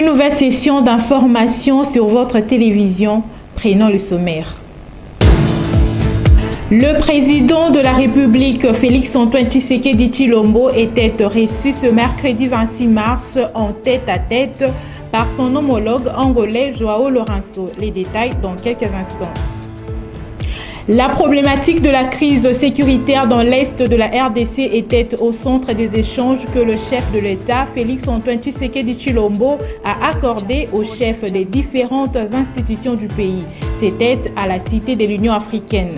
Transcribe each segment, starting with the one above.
Une nouvelle session d'information sur votre télévision. Prenons le sommaire. Le président de la République, Félix-Antoine Tshisekedi Tshilombo, était reçu ce mercredi 26 mars en tête-à-tête par son homologue angolais João Lourenço. Les détails dans quelques instants. La problématique de la crise sécuritaire dans l'Est de la RDC était au centre des échanges que le chef de l'État, Félix-Antoine Tshisekedi Tshilombo, a accordé aux chefs des différentes institutions du pays. C'était à la Cité de l'Union africaine.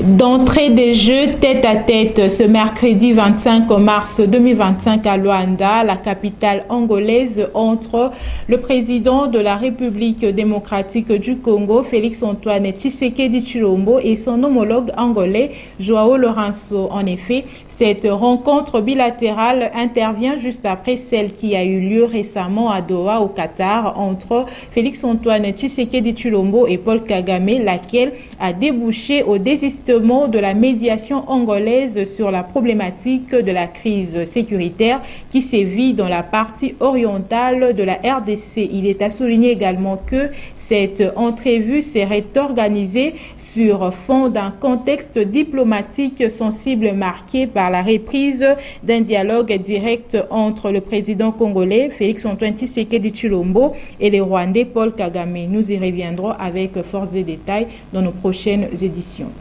D'entrée des Jeux tête-à-tête ce mercredi 25 mars 2025 à Luanda, la capitale angolaise, entre le président de la République démocratique du Congo, Félix-Antoine Tshisekedi Tshilombo, et son homologue angolais, João Lourenço. En effet, cette rencontre bilatérale intervient juste après celle qui a eu lieu récemment à Doha, au Qatar, entre Félix-Antoine Tshisekedi Tshilombo et Paul Kagame, laquelle a débouché au désistement de la médiation angolaise sur la problématique de la crise sécuritaire qui sévit dans la partie orientale de la RDC. Il est à souligner également que cette entrevue serait organisée sur fond d'un contexte diplomatique sensible marqué par la reprise d'un dialogue direct entre le président congolais Félix-Antoine Tshisekedi Tshilombo et le Rwandais Paul Kagame. Nous y reviendrons avec force et détails dans nos prochaines éditions.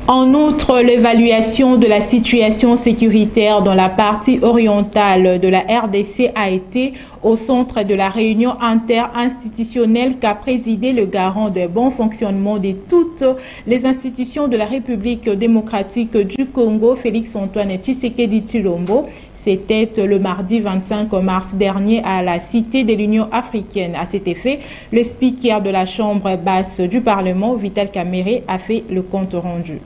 En outre, l'évaluation de la situation sécuritaire dans la partie orientale de la RDC a été au centre de la réunion interinstitutionnelle qu'a présidé le garant du bon fonctionnement de toutes les institutions de la République démocratique du Congo, Félix-Antoine Tshisekedi Tshilombo. C'était le mardi 25 mars dernier à la Cité de l'Union africaine. À cet effet, le speaker de la Chambre basse du Parlement, Vital Kamerhe, a fait le compte rendu.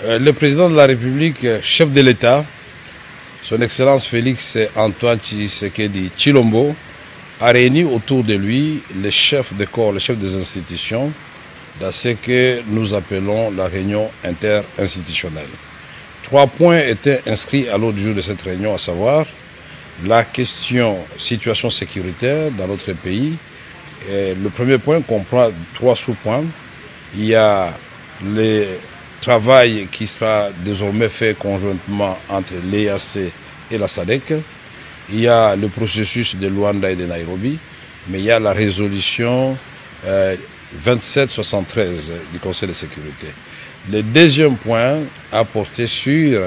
Le président de la République, chef de l'État, son Excellence Félix-Antoine Tshisekedi Tshilombo, a réuni autour de lui les chefs de corps, les chefs des institutions, dans ce que nous appelons la réunion interinstitutionnelle. 3 points étaient inscrits à l'ordre du jour de cette réunion, à savoir la question situation sécuritaire dans notre pays. Et le premier point comprend 3 sous-points. Il y a le travail qui sera désormais fait conjointement entre l'EAC et la SADC. Il y a le processus de Luanda et de Nairobi, mais il y a la résolution 2773 du Conseil de sécurité. Le deuxième point a porté sur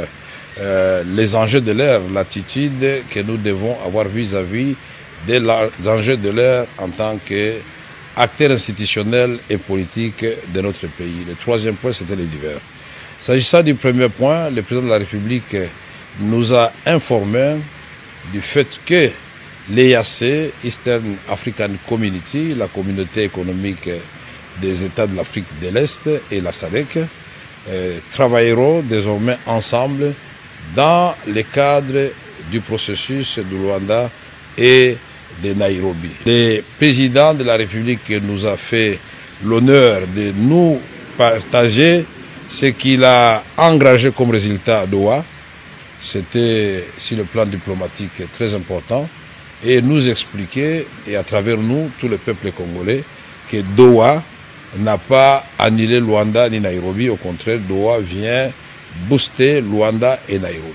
les enjeux de l'ère, l'attitude que nous devons avoir vis-à-vis des enjeux de l'ère en tant qu'acteurs institutionnels et politiques de notre pays. Le troisième point, c'était les divers. S'agissant du premier point, le président de la République nous a informé du fait que l'EAC, Eastern African Community, la communauté économique des États de l'Afrique de l'Est, et la SADC, travailleront désormais ensemble dans le cadre du processus de Luanda et de Nairobi. Le président de la République nous a fait l'honneur de nous partager ce qu'il a engagé comme résultat à Doha. C'était, sur le plan diplomatique, très important, et nous expliquer, et à travers nous, tout le peuple congolais, que Doha n'a pas annulé Luanda ni Nairobi. Au contraire, Doha vient booster Luanda et Nairobi.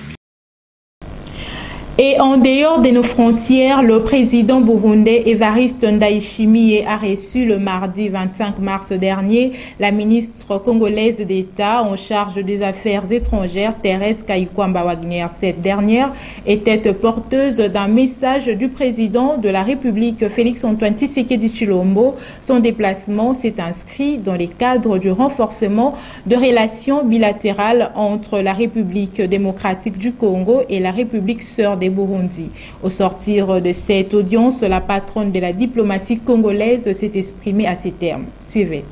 Et en dehors de nos frontières, le président burundais Evariste Ndayishimiye a reçu le mardi 25 mars dernier la ministre congolaise d'État en charge des affaires étrangères, Thérèse Kayikwamba-Wagner. Cette dernière était porteuse d'un message du président de la République, Félix-Antoine Tshisekedi Tshilombo. Son déplacement s'est inscrit dans les cadres du renforcement de relations bilatérales entre la République démocratique du Congo et la République sœur des Burundi. Au sortir de cette audience, la patronne de la diplomatie congolaise s'est exprimée à ces termes. Suivez.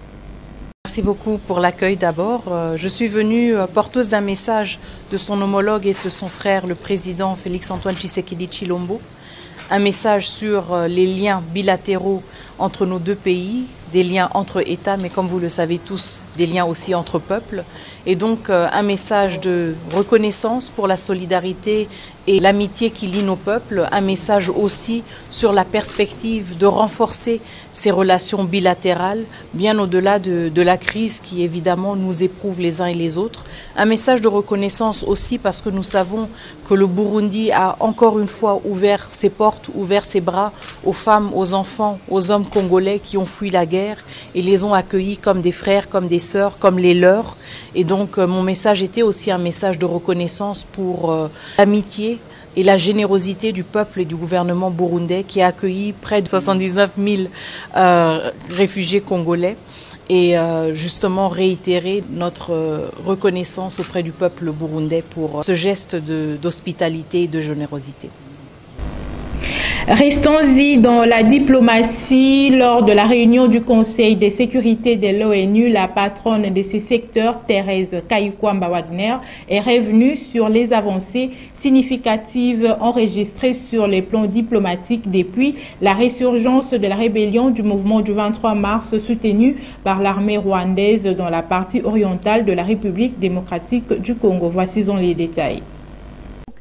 Merci beaucoup pour l'accueil d'abord. Je suis venue porteuse d'un message de son homologue et de son frère, le président Félix-Antoine Tshisekedi Tshilombo. Un message sur les liens bilatéraux entre nos deux pays, des liens entre États, mais comme vous le savez tous, des liens aussi entre peuples. Et donc un message de reconnaissance pour la solidarité et l'amitié qui lie nos peuples, un message aussi sur la perspective de renforcer ces relations bilatérales, bien au-delà de la crise qui évidemment nous éprouve les uns et les autres. Un message de reconnaissance aussi parce que nous savons que le Burundi a encore une fois ouvert ses portes, ouvert ses bras aux femmes, aux enfants, aux hommes congolais qui ont fui la guerre et les ont accueillis comme des frères, comme des sœurs, comme les leurs. Et donc mon message était aussi un message de reconnaissance pour l'amitié et la générosité du peuple et du gouvernement burundais qui a accueilli près de 79 000 réfugiés congolais et justement réitérer notre reconnaissance auprès du peuple burundais pour ce geste d'hospitalité et de générosité. Restons-y dans la diplomatie. Lors de la réunion du Conseil de sécurité de l'ONU, la patronne de ces secteurs, Thérèse Kayikwamba-Wagner, est revenue sur les avancées significatives enregistrées sur les plans diplomatiques depuis la résurgence de la rébellion du mouvement du 23 mars soutenu par l'armée rwandaise dans la partie orientale de la République démocratique du Congo. Voici les détails.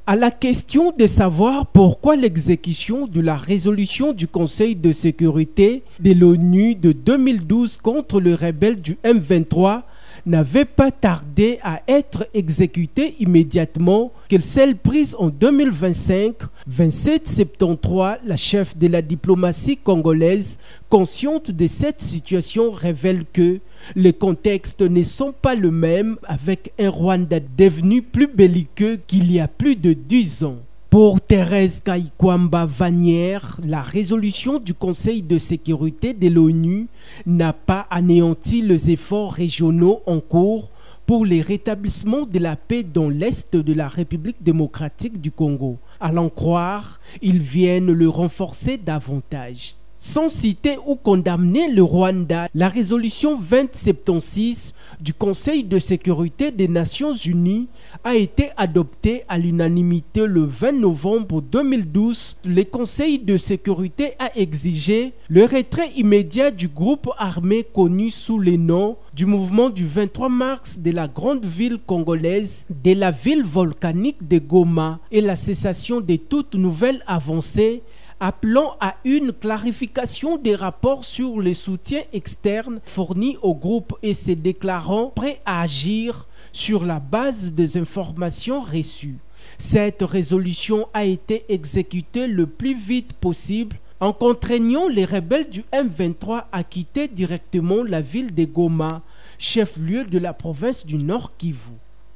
À la question de savoir pourquoi l'exécution de la résolution du Conseil de sécurité de l'ONU de 2012 contre le rebelle du M23 n'avait pas tardé à être exécutée immédiatement que celle prise en 2025, 2773, la chef de la diplomatie congolaise, consciente de cette situation, révèle que les contextes ne sont pas le même avec un Rwanda devenu plus belliqueux qu'il y a plus de 10 ans. Pour Thérèse Kayikwamba-Wagner, la résolution du Conseil de sécurité de l'ONU n'a pas anéanti les efforts régionaux en cours pour le rétablissement de la paix dans l'est de la République démocratique du Congo. À l'en croire, ils viennent le renforcer davantage. Sans citer ou condamner le Rwanda, la résolution 2076 du Conseil de sécurité des Nations Unies a été adoptée à l'unanimité le 20 novembre 2012. Le Conseil de sécurité a exigé le retrait immédiat du groupe armé connu sous le nom du mouvement du 23 mars de la grande ville congolaise, de la ville volcanique de Goma et la cessation de toute nouvelle avancée, appelant à une clarification des rapports sur le soutien externe fourni au groupe et se déclarant prêt à agir sur la base des informations reçues. Cette résolution a été exécutée le plus vite possible en contraignant les rebelles du M23 à quitter directement la ville de Goma, chef-lieu de la province du Nord Kivu.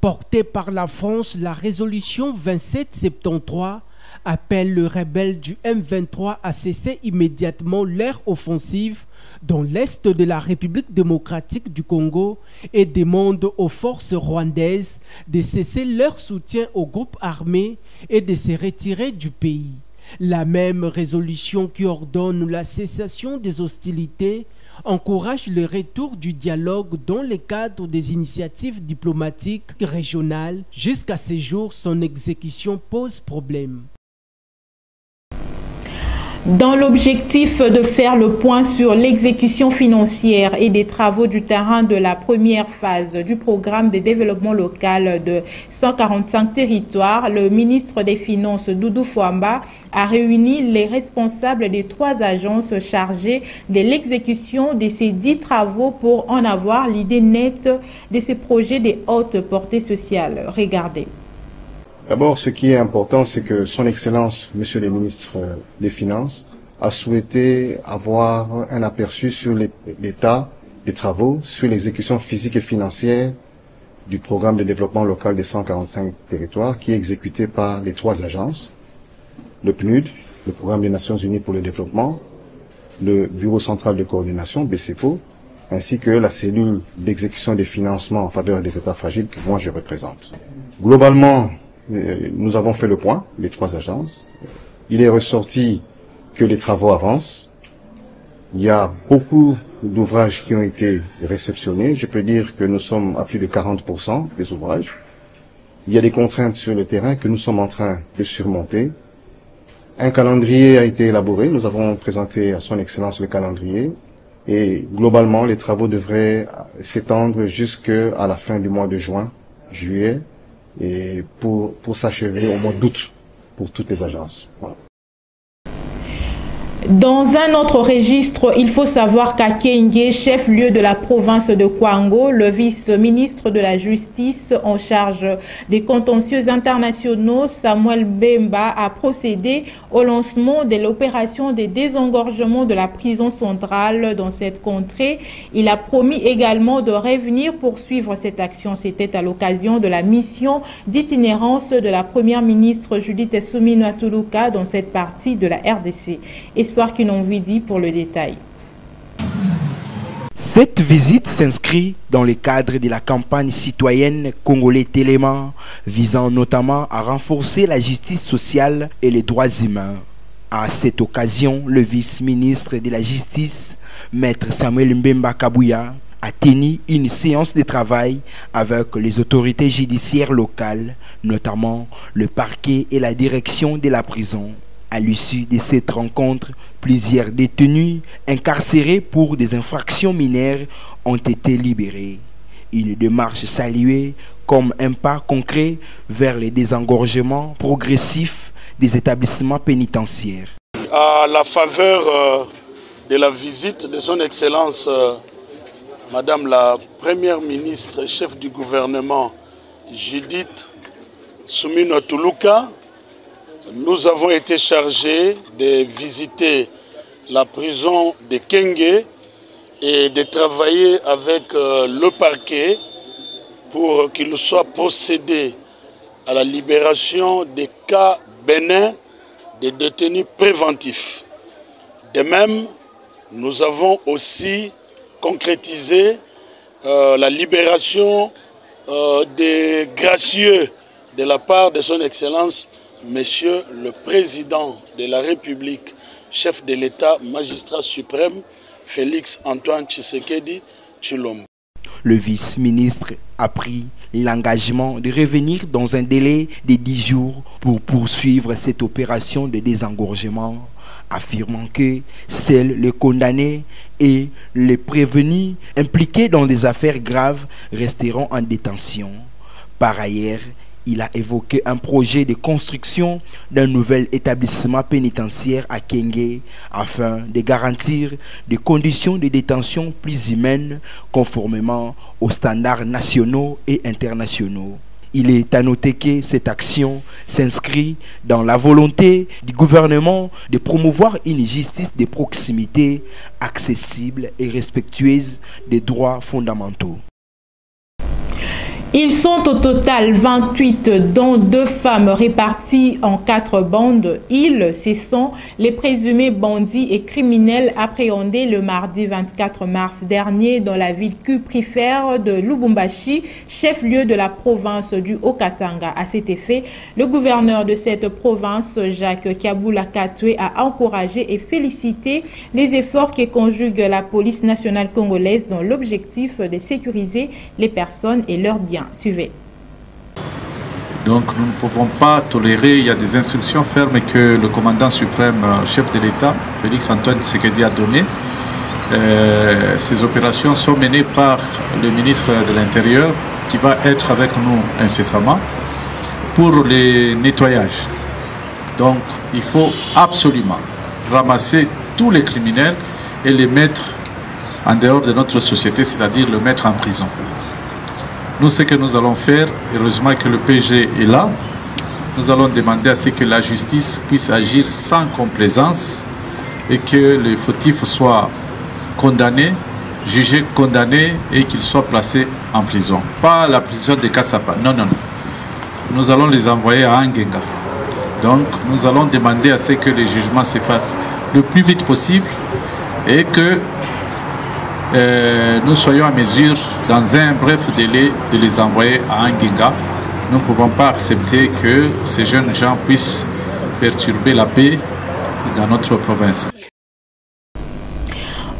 Portée par la France, la résolution 2773 appelle le rebelle du M23 à cesser immédiatement leur offensive dans l'est de la République démocratique du Congo et demande aux forces rwandaises de cesser leur soutien aux groupes armés et de se retirer du pays. La même résolution qui ordonne la cessation des hostilités encourage le retour du dialogue dans le cadre des initiatives diplomatiques régionales. Jusqu'à ce jour, son exécution pose problème. Dans l'objectif de faire le point sur l'exécution financière et des travaux du terrain de la première phase du programme de développement local de 145 territoires, le ministre des Finances Doudou Fwamba a réuni les responsables des 3 agences chargées de l'exécution de ces 10 travaux pour en avoir l'idée nette de ces projets de haute portée sociale. Regardez. D'abord, ce qui est important, c'est que Son Excellence, Monsieur le ministre des Finances, a souhaité avoir un aperçu sur l'état des travaux, sur l'exécution physique et financière du programme de développement local des 145 territoires qui est exécuté par les 3 agences, le PNUD, le Programme des Nations Unies pour le développement, le Bureau central de coordination, BCEPO, ainsi que la cellule d'exécution des financements en faveur des États fragiles que moi je représente. Globalement, nous avons fait le point, les 3 agences. Il est ressorti que les travaux avancent. Il y a beaucoup d'ouvrages qui ont été réceptionnés. Je peux dire que nous sommes à plus de 40% des ouvrages. Il y a des contraintes sur le terrain que nous sommes en train de surmonter. Un calendrier a été élaboré. Nous avons présenté à son Excellence le calendrier. Et globalement, les travaux devraient s'étendre jusqu'à la fin du mois de juillet, et pour s'achever au mois d'août pour toutes les agences. Voilà. Dans un autre registre, il faut savoir qu'à Kenge, chef-lieu de la province de Kwango, le vice-ministre de la Justice en charge des contentieux internationaux, Samuel Bemba, a procédé au lancement de l'opération de désengorgement de la prison centrale dans cette contrée. Il a promis également de revenir poursuivre cette action. C'était à l'occasion de la mission d'itinérance de la première ministre Judith Suminwa Tuluka dans cette partie de la RDC. Espoir qui n'en vit dit pour le détail. Cette visite s'inscrit dans le cadre de la campagne citoyenne Congolais Téléma, visant notamment à renforcer la justice sociale et les droits humains. À cette occasion, le vice-ministre de la Justice, Maître Samuel Mbemba Kabouya, a tenu une séance de travail avec les autorités judiciaires locales, notamment le parquet et la direction de la prison. À l'issue de cette rencontre, plusieurs détenus incarcérés pour des infractions mineures ont été libérés. Une démarche saluée comme un pas concret vers le désengorgement progressif des établissements pénitentiaires. À la faveur de la visite de son Excellence Madame la Première ministre, chef du gouvernement Judith Suminwa Tuluka, nous avons été chargés de visiter la prison de Kenge et de travailler avec le parquet pour qu'il soit procédé à la libération des cas bénins des détenus préventifs. De même, nous avons aussi concrétisé la libération des gracieux de la part de son Excellence Monsieur le Président de la République, chef de l'État, magistrat suprême, Félix Antoine Tshisekedi Tshilombo. Le vice-ministre a pris l'engagement de revenir dans un délai de 10 jours pour poursuivre cette opération de désengorgement, affirmant que seuls les condamnés et les prévenus impliqués dans des affaires graves resteront en détention. Par ailleurs, il a évoqué un projet de construction d'un nouvel établissement pénitentiaire à Kenge afin de garantir des conditions de détention plus humaines conformément aux standards nationaux et internationaux. Il est à noter que cette action s'inscrit dans la volonté du gouvernement de promouvoir une justice de proximité accessible et respectueuse des droits fondamentaux. Ils sont au total 28, dont 2 femmes réparties en 4 bandes. Ils, ce sont les présumés bandits et criminels appréhendés le mardi 24 mars dernier dans la ville cuprifère de Lubumbashi, chef-lieu de la province du Haut-Katanga. À cet effet, le gouverneur de cette province, Jacques Kabula Katwe, a encouragé et félicité les efforts que conjugue la police nationale congolaise dans l'objectif de sécuriser les personnes et leurs biens. Suivez. Donc nous ne pouvons pas tolérer, il y a des instructions fermes que le commandant suprême, chef de l'État, Félix Antoine Tshisekedi a données. Ces opérations sont menées par le ministre de l'Intérieur qui va être avec nous incessamment pour les nettoyages. Donc il faut absolument ramasser tous les criminels et les mettre en dehors de notre société, c'est-à-dire le mettre en prison. Nous, ce que nous allons faire, heureusement que le PG est là, nous allons demander à ce que la justice puisse agir sans complaisance et que les fautifs soient condamnés, jugés, condamnés et qu'ils soient placés en prison. Pas la prison de Kassapa, non, non, non. Nous allons les envoyer à Angenga. Donc, nous allons demander à ce que les jugements se fassent le plus vite possible et que nous soyons en mesure, dans un bref délai, de les envoyer à Angenga. Nous ne pouvons pas accepter que ces jeunes gens puissent perturber la paix dans notre province.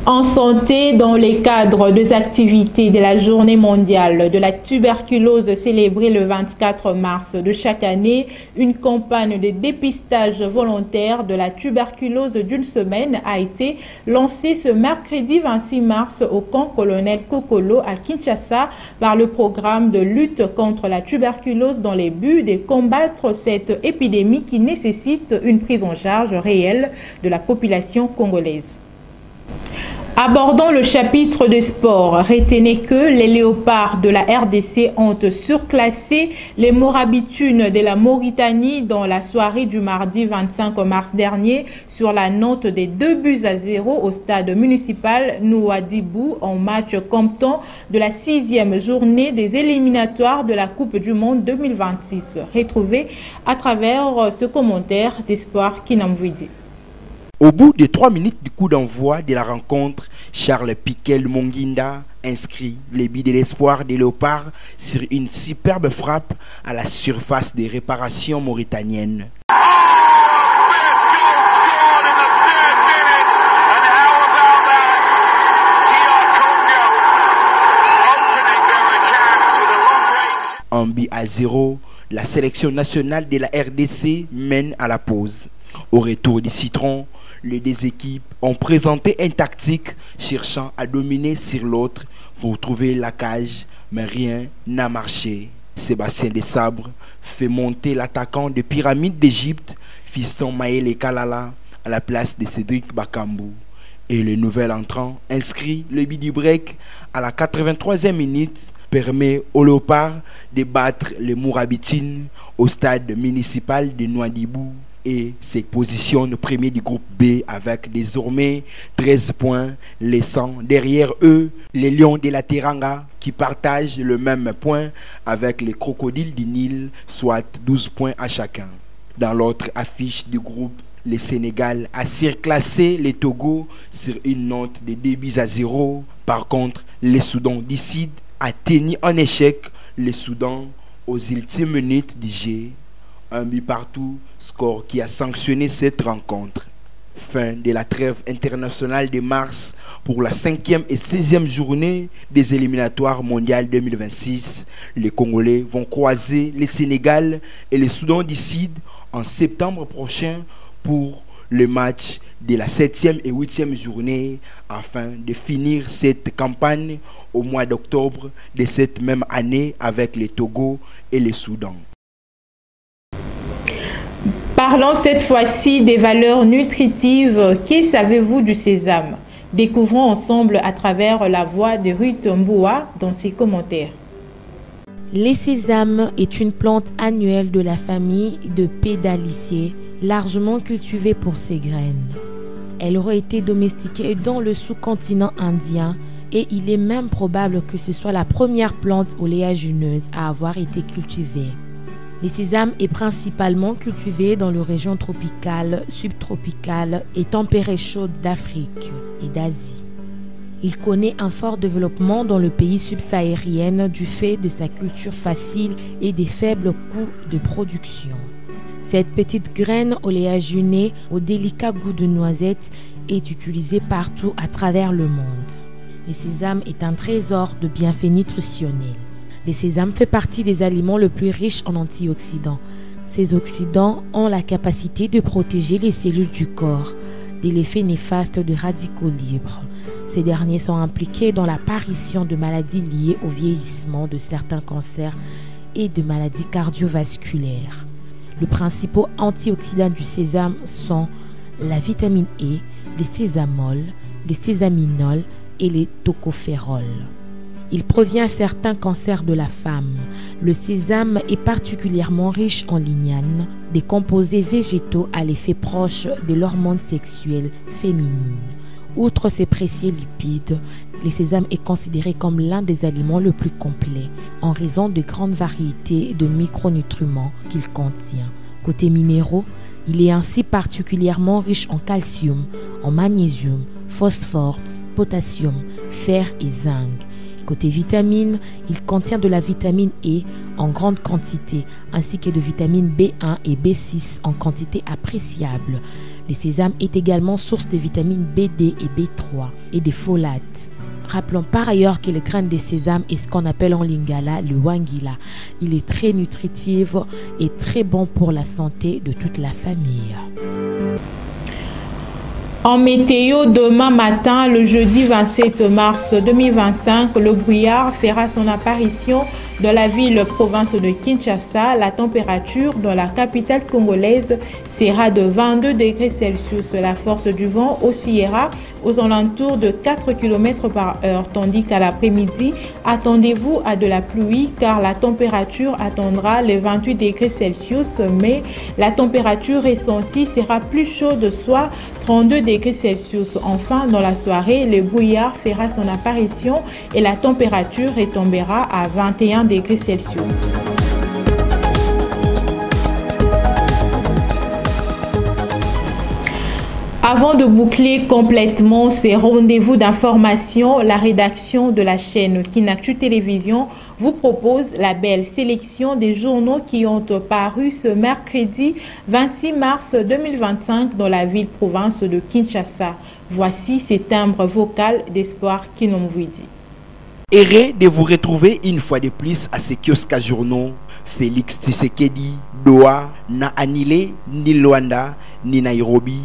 En santé, dans le cadre des activités de la Journée mondiale de la tuberculose célébrée le 24 mars de chaque année, une campagne de dépistage volontaire de la tuberculose d'une semaine a été lancée ce mercredi 26 mars au camp colonel Kokolo à Kinshasa par le programme de lutte contre la tuberculose dans les buts de combattre cette épidémie qui nécessite une prise en charge réelle de la population congolaise. Abordons le chapitre des sports. Retenez que les léopards de la RDC ont surclassé les Morabitunes de la Mauritanie dans la soirée du mardi 25 mars dernier sur la note des 2-0 au stade municipal Nouadhibou en match comptant de la 6e journée des éliminatoires de la Coupe du Monde 2026. Retrouvez à travers ce commentaire d'Espoir Kinamvidi. Au bout de 3 minutes du coup d'envoi de la rencontre, Charles Piquel Monguinda inscrit les billes de l'espoir des léopards sur une superbe frappe à la surface des réparations mauritaniennes. En but à 0, la sélection nationale de la RDC mène à la pause. Au retour du citron, les deux équipes ont présenté une tactique cherchant à dominer sur l'autre pour trouver la cage, mais rien n'a marché. Sébastien Desabre fait monter l'attaquant de Pyramide d'Égypte, Fiston Maël Kalala, à la place de Cédric Bakambu. Et le nouvel entrant inscrit le but du break à la 83e minute permet aux léopards de battre les Mourabitines au stade municipal de Nouadhibou et se positionne premier du groupe B avec désormais 13 points, laissant derrière eux les Lions de la Teranga qui partagent le même point avec les Crocodiles du Nil, soit 12 points à chacun. Dans l'autre affiche du groupe, le Sénégal a surclassé les Togo sur une note de 2-0. Par contre, le Soudan du Sud a tenu en échec le Soudan aux ultimes minutes du jeu. Un but partout, score qui a sanctionné cette rencontre. Fin de la trêve internationale de mars pour la 5e et 6e journée des éliminatoires mondiales 2026. Les Congolais vont croiser le Sénégal et le Soudan du Sud en septembre prochain pour le match de la 7e et 8e journée afin de finir cette campagne au mois d'octobre de cette même année avec le Togo et le Soudan. Parlons cette fois-ci des valeurs nutritives. Que savez-vous du sésame? Découvrons ensemble à travers la voix de Ruth Mboua dans ses commentaires. Le sésame est une plante annuelle de la famille de Pédaliciae, largement cultivée pour ses graines. Elle aurait été domestiquée dans le sous-continent indien et il est même probable que ce soit la première plante oléagineuse à avoir été cultivée. Le sésame est principalement cultivé dans les régions tropicales, subtropicales et tempérées chaudes d'Afrique et d'Asie. Il connaît un fort développement dans le pays subsahérien du fait de sa culture facile et des faibles coûts de production. Cette petite graine oléagineux au délicat goût de noisette est utilisée partout à travers le monde. Le sésame est un trésor de bienfaits nutritionnels. Le sésame fait partie des aliments les plus riches en antioxydants. Ces oxydants ont la capacité de protéger les cellules du corps de l'effet néfaste de radicaux libres. Ces derniers sont impliqués dans l'apparition de maladies liées au vieillissement, de certains cancers et de maladies cardiovasculaires. Les principaux antioxydants du sésame sont la vitamine E, le sésamol, le sésaminol et les tocophérols. Il provient à certains cancers de la femme. Le sésame est particulièrement riche en lignanes, des composés végétaux à l'effet proche de l'hormone sexuelle féminine. Outre ses précieux lipides, le sésame est considéré comme l'un des aliments les plus complets en raison de grandes variétés de micronutriments qu'il contient. Côté minéraux, il est ainsi particulièrement riche en calcium, en magnésium, phosphore, potassium, fer et zinc. Côté vitamines, il contient de la vitamine E en grande quantité, ainsi que de vitamines B1 et B6 en quantité appréciable. Le sésame est également source de vitamines B2 et B3 et des folates. Rappelons par ailleurs que le grain de sésame est ce qu'on appelle en lingala le wangila. Il est très nutritif et très bon pour la santé de toute la famille. En météo, demain matin, le jeudi 27 mars 2025, le brouillard fera son apparition dans la ville-province de Kinshasa. La température dans la capitale congolaise sera de 22 degrés Celsius. La force du vent oscillera aux alentours de 4 km par heure, tandis qu'à l'après-midi, attendez-vous à de la pluie car la température atteindra les 28 degrés Celsius, mais la température ressentie sera plus chaude, soit 32 degrés Celsius. Enfin, dans la soirée, le brouillard fera son apparition et la température retombera à 21 degrés Celsius. Avant de boucler complètement ces rendez-vous d'information, la rédaction de la chaîne Kinactu Télévision vous propose la belle sélection des journaux qui ont paru ce mercredi 26 mars 2025 dans la ville-province de Kinshasa. Voici ces timbres vocaux d'espoir qui nous dit. Heureux de vous retrouver une fois de plus à ces kiosques à journaux. Félix Tshisekedi, Doha, na Anile, ni Luanda, ni Nairobi.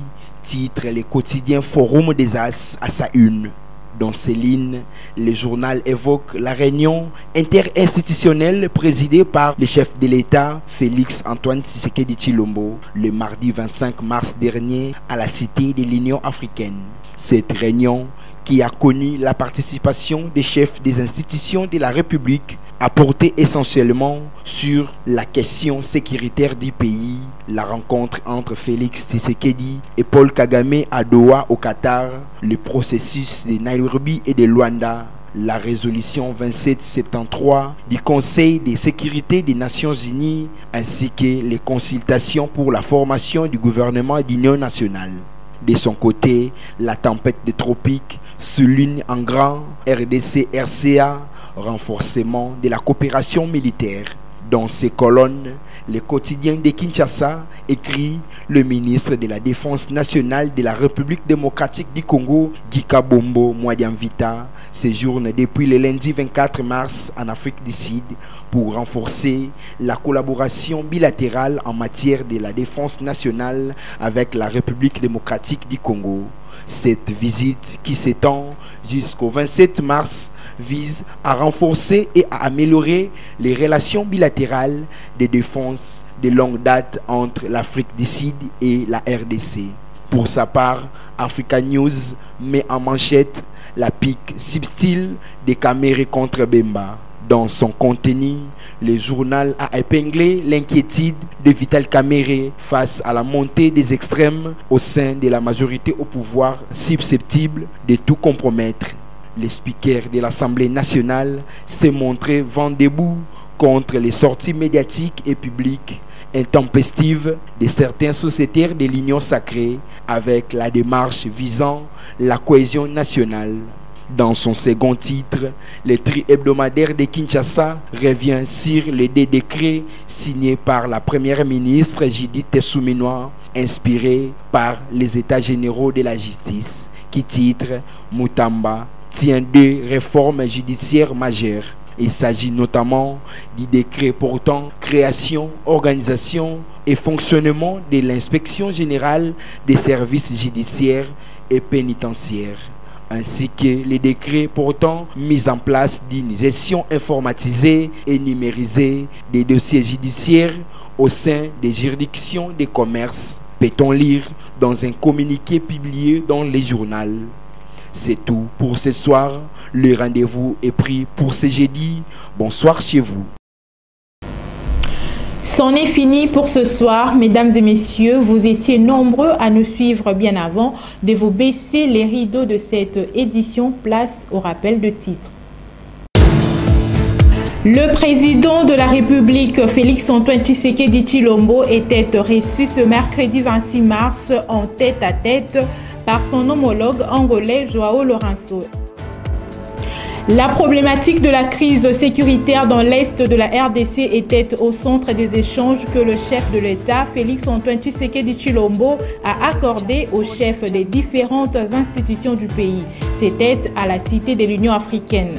Titre les quotidiens Forum des As à sa une. Dans ces lignes, le journal évoque la réunion interinstitutionnelle présidée par le chef de l'État, Félix Antoine Tshisekedi Tshilombo, le mardi 25 mars dernier à la Cité de l'Union africaine. Cette réunion, qui a connu la participation des chefs des institutions de la République, a porté essentiellement sur la question sécuritaire du pays. La rencontre entre Félix Tshisekedi et Paul Kagame à Doha au Qatar, le processus de Nairobi et de Luanda, la résolution 2773 du Conseil de sécurité des Nations Unies, ainsi que les consultations pour la formation du gouvernement d'union nationale. De son côté, la tempête des tropiques souligne en grand RDC-RCA, renforcement de la coopération militaire. Dans ces colonnes, le quotidien de Kinshasa écrit le ministre de la Défense nationale de la République démocratique du Congo, Gika Bombo Mwadiamvita, séjourne depuis le lundi 24 mars en Afrique du Sud pour renforcer la collaboration bilatérale en matière de la défense nationale avec la République démocratique du Congo. Cette visite, qui s'étend jusqu'au 27 mars, vise à renforcer et à améliorer les relations bilatérales de défense de longue date entre l'Afrique du Sud et la RDC. Pour sa part, Africa News met en manchette la pique subtile des Kaméré contre Bemba. Dans son contenu, le journal a épinglé l'inquiétude de Vital Kaméré face à la montée des extrêmes au sein de la majorité au pouvoir, susceptible de tout compromettre. Le speaker de l'Assemblée nationale s'est montré vent debout contre les sorties médiatiques et publiques intempestives de certains sociétaires de l'Union sacrée avec la démarche visant la cohésion nationale. Dans son second titre, le tri-hebdomadaire de Kinshasa revient sur les deux décrets signés par la première ministre Judith Suminwa, inspirés par les États généraux de la justice, qui titre Mutamba tient deux réformes judiciaires majeures. Il s'agit notamment du décret portant création, organisation et fonctionnement de l'inspection générale des services judiciaires et pénitentiaires, ainsi que les décrets portant mise en place d'une gestion informatisée et numérisée des dossiers judiciaires au sein des juridictions des commerces, peut-on lire dans un communiqué publié dans les journaux. C'est tout pour ce soir. Le rendez-vous est pris pour ce jeudi. Bonsoir chez vous. C'en est fini pour ce soir, mesdames et messieurs. Vous étiez nombreux à nous suivre bien avant de vous baisser les rideaux de cette édition. Place au rappel de titres. Le président de la République, Félix Antoine Tshisekedi Tshilombo, était reçu ce mercredi 26 mars en tête-à-tête par son homologue angolais Joao Lourenço. La problématique de la crise sécuritaire dans l'Est de la RDC était au centre des échanges que le chef de l'État, Félix-Antoine Tshisekedi Tshilombo, a accordé aux chefs des différentes institutions du pays. C'était à la Cité de l'Union africaine.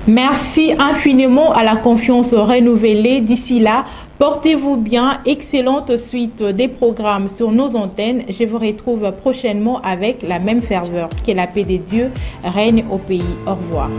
Merci infiniment à la confiance renouvelée. D'ici là, portez-vous bien. Excellente suite des programmes sur nos antennes. Je vous retrouve prochainement avec la même ferveur. Que la paix des dieux règne au pays. Au revoir.